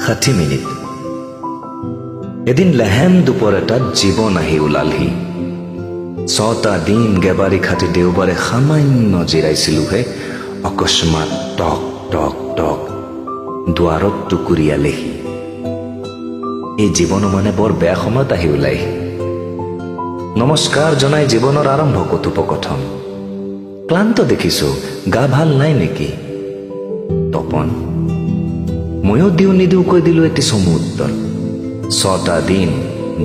60 minute. এদিন লেহেম দুপৰ এটাত জীৱন আহি ওলালহি। 6টা দিন গেবাৰী খাটি দেওবাৰে সামান্য জিৰাইছিলোহে, অকস্মাত টক টক টক দুৱাৰত টুকুৰিয়ালেহি। এই জীৱনো মানে বৰ বেয়া সময়ত আহি ওলাইহি। নমস্কাৰ জনাই জীৱনৰ আৰম্ভ কথোপকথন। ক্লান্ত দেখিছো, গা ভাল নাই নেকি? তপন। ময়ো দিওঁ নিদিওঁকৈ দিলোঁ এটি চমু উত্তৰ। 6টা দিন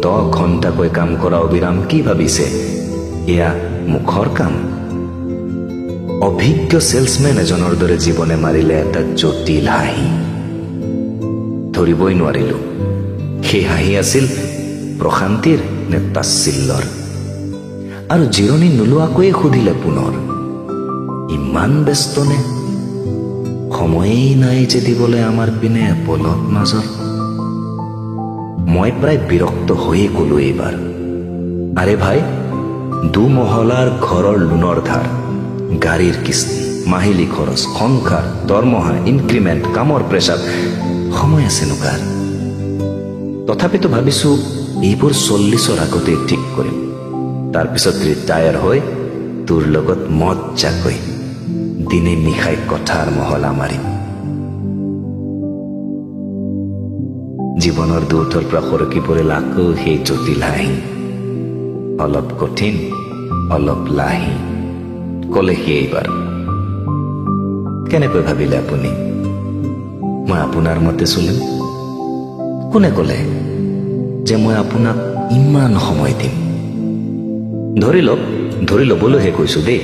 10 ঘণ্টাকৈ কাম কৰা অবিৰাম কি ভাবিছে এয়া মুখৰ কাম? অভিজ্ঞ সেলছমেন এজনৰ দৰে জীৱনে মাৰিলে এটা জটিল হাঁহি। ধৰিবই নোৱাৰিলো সেই হাঁহি আছিল প্ৰশান্তিৰ নে তাচ্ছিল্যৰ। আৰু জিৰণি নোলোৱাকৈয়ে সুধিলে পুনৰ, ইমান ব্যস্ত নে? সময়েই নাই যে দিবলৈ আমাৰ পিনে পলক মাজৰ। মই প্ৰায় বিৰক্ত হৈয়ে কলো এইবাৰ, আৰে ভাই, 2 মহলাৰ ঘৰৰ লোনৰ ধাৰ, গাড়ীৰ কিস্তি, মাহিলী খৰচ, সংসাৰ, দৰমহা, ইনক্ৰিমেণ্ট, কামৰ প্ৰেছাৰ, সময় আছে নোকাৰ? তথাপিতো ভাবিছো এইবোৰ 40ৰ আগতে ঠিক কৰিম। তাৰপিছত ৰিটায়াৰ হৈ তোৰ লগত মজ্জাকৈ দিনে নিশাই কথাৰ মহলা মাৰিম। জীৱনৰ দুঠৰ পৰা সৰকি পৰিল আকৌ সেই জটিল হাঁহি। অলপ কঠিন, অলপ লাহি। কলে সি এইবাৰ, কেনেকৈ ভাবিলে আপুনি মই আপোনাৰ মতে চলিম? কোনে কলে যে মই আপোনাক ইমান সময় দিম? ধৰি ল'বলৈহে কৈছো দেই।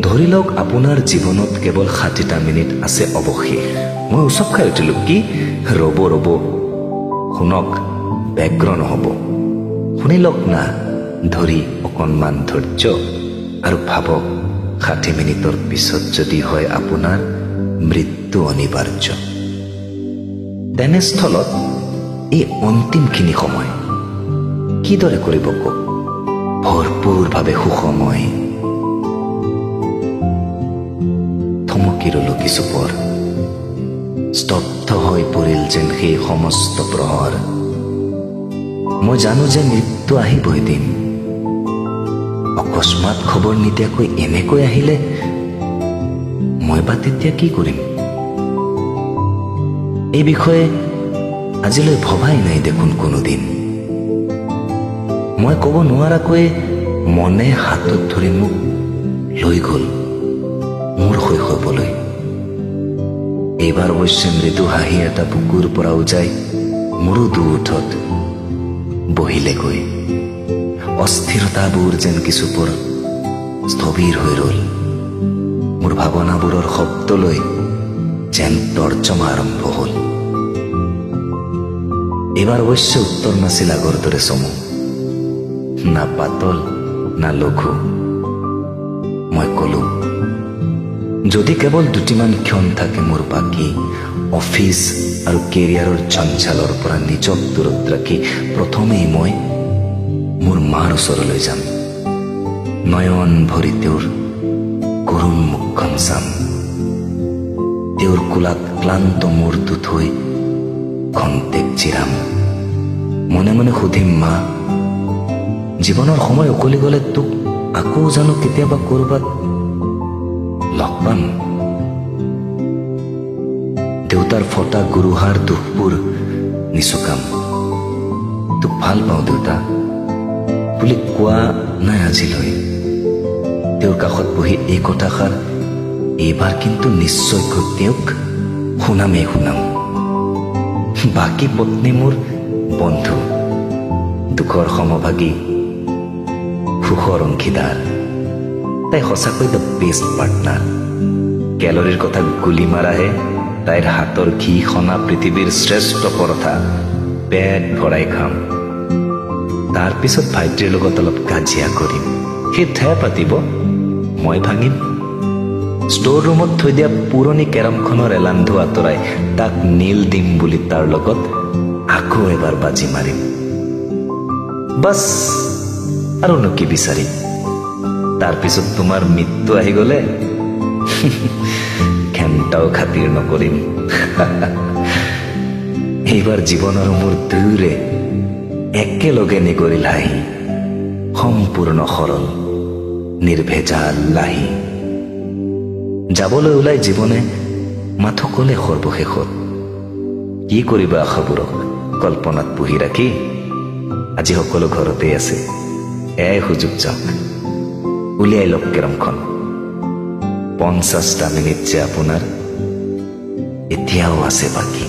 ধৰি লওক আপোনাৰ জীৱনত কেৱল 60টা মিনিট আছে অৱশেষ। মই উচপ খাই উঠিলো, কি? ৰ'ব শুনক, ব্যগ্ৰ নহব। শুনি লওক না, ধৰি অকণমান ধৈৰ্য আৰু ভাবক, 60 মিনিটৰ পিছত যদি হয় আপোনাৰ মৃত্যু অনিবাৰ্য, তেনেস্থলত এই অন্তিমখিনি সময় কিদৰে কৰিব কওক? ভৰপূৰভাৱে সুসময়। থমকি ৰলো কিছু পৰ। স্তব্ধ হৈ পৰিল যেন সেই সমস্ত প্ৰহৰ। মই জানো যে মৃত্যু আহিবই দিন। অকস্মাত খবৰ নিদিয়াকৈ এনেকৈ আহিলে মই বা তেতিয়া কি কৰিম? এই বিষয়ে আজিলৈ ভবাই নাই দেখোন কোনোদিন। মই ক'ব নোৱাৰাকৈ মনে হাতত ধৰি মোক লৈ গ'ল মোৰ শৈশৱলৈ। এইবাৰ অৱশ্যে মৃদু হাঁহি এটা বুকুৰ পৰা উজাই মোৰো দুঠত বহিলেগৈ। অস্থিৰতাবোৰ যেন কিছুপৰ স্থবিৰ হৈ ৰল। মোৰ ভাৱনাবোৰৰ শব্দলৈ যেন তৰ্জমা আৰম্ভ হল। এইবাৰ অৱশ্যে উত্তৰ নাছিল আগৰ দৰে চমু, না পাতল না লঘু। মই কলো, যদি কেৱল 2টিমান ক্ষণ থাকে মোৰ বাকী, অফিচ আৰু কেৰিয়াৰৰ জঞ্জালৰ পৰা নিজক দূৰত ৰাখি প্ৰথমেই মই মোৰ মাৰ ওচৰলৈ যাম। নয়ন ভৰি তেওঁৰ কৰুণ মুখখন চাম। তেওঁৰ কোলাত ক্লান্ত মূৰটো থৈ খন্তেক জিৰাম। মনে মনে সুধিম, মা, জীৱনৰ সময় উকলি গলে তোক আকৌ জানো কেতিয়াবা কৰবাত লগ পাম? দেউতাৰ ফটা গুৰুহাৰ দুখবোৰ নিচুকাম। তোক ভাল পাওঁ দেউতা বুলি কোৱা নাই আজিলৈ। তেওঁৰ কাষত বহি এই কথাষাৰ এইবাৰ কিন্তু নিশ্চয়কৈ তেওঁক শুনাম। বাকী পত্নী মোৰ বন্ধু, দুখৰ সমভাগী, সুখৰ অংশীদাৰ। তাই সঁচাকৈ দ্য বেষ্ট পাৰ্টনাৰ। কেলৰিৰ কথা গুলি মাৰাহে তাইৰ হাতৰ ঘি সনা পৃথিৱীৰ শ্ৰেষ্ঠ পৰঠা পেট ভৰাই খাম। তাৰপিছত ভাইটিৰ লগত অলপ কাজিয়া কৰিম। সি ঠেহ পাতিব, মই ভাঙিম। ষ্ট'ৰ ৰুমত থৈ দিয়া পুৰণি কেৰমখনৰ এলান্ধু আঁতৰাই তাক নীল দিম বুলি তাৰ লগত আকৌ এবাৰ বাজি মাৰিম। বাছ, আৰুনো কি বিচাৰিম? তাৰপিছত তোমাৰ মৃত্যু আহি গলে ঘেণ্টাও খাতিৰ নকৰিম। এইবাৰ জীৱনৰ মোৰ দুয়োৰে একেলগে নিগৰিল হাঁহি সম্পূৰ্ণ সৰল নিৰ্ভেজাল লাহি যাবলৈ ওলাই জীৱনে মাথো কলে সৰ্বশেষত কি কৰিবা আশাবোৰক কল্পনাত পুহি ৰাখি আজি সকলো ঘৰতে আছে এয়াই সুযোগ যাওক উলিয়াই লওক কেৰমখন 50টা মিনিট যে আপোনাৰ এতিয়াও আছে বাকী